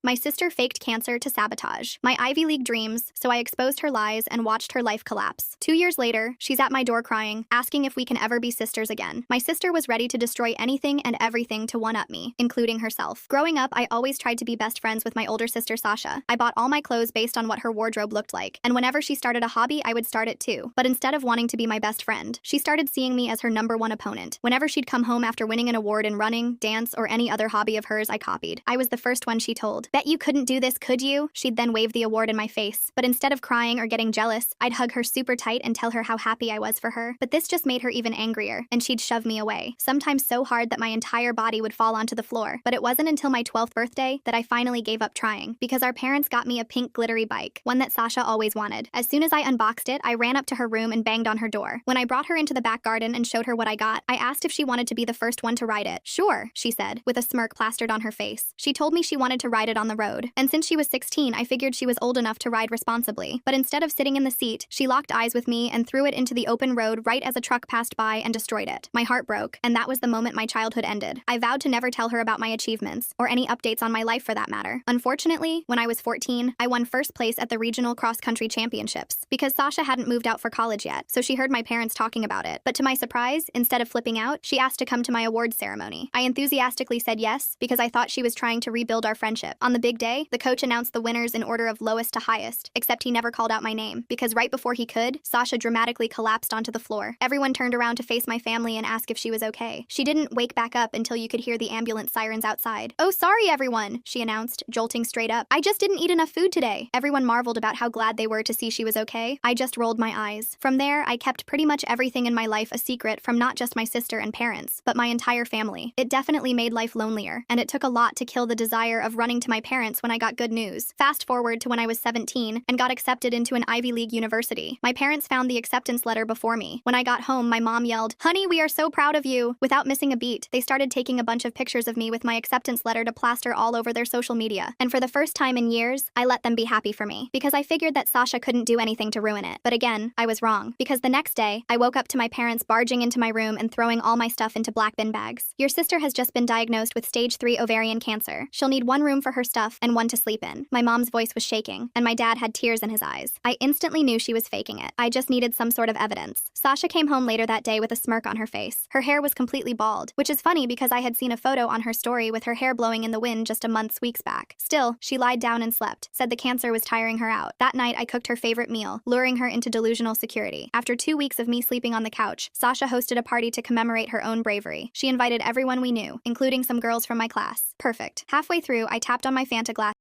My sister faked cancer to sabotage my Ivy League dreams, so I exposed her lies and watched her life collapse. 2 years later, she's at my door crying, asking if we can ever be sisters again. My sister was ready to destroy anything and everything to one-up me, including herself. Growing up, I always tried to be best friends with my older sister Sasha. I bought all my clothes based on what her wardrobe looked like, and whenever she started a hobby, I would start it too. But instead of wanting to be my best friend, she started seeing me as her #1 opponent. Whenever she'd come home after winning an award in running, dance, or any other hobby of hers I copied, I was the first one she told. "Bet you couldn't do this, could you?" She'd then wave the award in my face. But instead of crying or getting jealous, I'd hug her super tight and tell her how happy I was for her. But this just made her even angrier, and she'd shove me away, sometimes so hard that my entire body would fall onto the floor. But it wasn't until my 12th birthday that I finally gave up trying, because our parents got me a pink glittery bike, one that Sasha always wanted. As soon as I unboxed it, I ran up to her room and banged on her door. When I brought her into the back garden and showed her what I got, I asked if she wanted to be the first one to ride it. "Sure," she said, with a smirk plastered on her face. She told me she wanted to ride it on the road, and since she was 16, I figured she was old enough to ride responsibly. But instead of sitting in the seat, she locked eyes with me and threw it into the open road right as a truck passed by and destroyed it. My heart broke, and that was the moment my childhood ended. I vowed to never tell her about my achievements, or any updates on my life for that matter. Unfortunately, when I was 14, I won first place at the regional cross-country championships, because Sasha hadn't moved out for college yet, so she heard my parents talking about it. But to my surprise, instead of flipping out, she asked to come to my awards ceremony. I enthusiastically said yes, because I thought she was trying to rebuild our friendship. On the big day, the coach announced the winners in order of lowest to highest, except he never called out my name, because right before he could, Sasha dramatically collapsed onto the floor. Everyone turned around to face my family and ask if she was okay. She didn't wake back up until you could hear the ambulance sirens outside. "Oh, sorry everyone," she announced, jolting straight up. "I just didn't eat enough food today." Everyone marveled about how glad they were to see she was okay. I just rolled my eyes. From there, I kept pretty much everything in my life a secret from not just my sister and parents, but my entire family. It definitely made life lonelier, and it took a lot to kill the desire of running to my parents when I got good news. Fast forward to when I was 17 and got accepted into an Ivy League university. My parents found the acceptance letter before me. When I got home, my mom yelled, "Honey, we are so proud of you." Without missing a beat, they started taking a bunch of pictures of me with my acceptance letter to plaster all over their social media. And for the first time in years, I let them be happy for me, because I figured that Sasha couldn't do anything to ruin it. But again, I was wrong, because the next day, I woke up to my parents barging into my room and throwing all my stuff into black bin bags. "Your sister has just been diagnosed with stage 3 ovarian cancer. She'll need one room for her stuff and one to sleep in." My mom's voice was shaking, and my dad had tears in his eyes. I instantly knew she was faking it. I just needed some sort of evidence. Sasha came home later that day with a smirk on her face. Her hair was completely bald, which is funny because I had seen a photo on her story with her hair blowing in the wind just a weeks back. Still, she lied down and slept, said the cancer was tiring her out. That night, I cooked her favorite meal, luring her into delusional security. After 2 weeks of me sleeping on the couch, Sasha hosted a party to commemorate her own bravery. She invited everyone we knew, including some girls from my class. Perfect. Halfway through, I tapped on my Fanta glass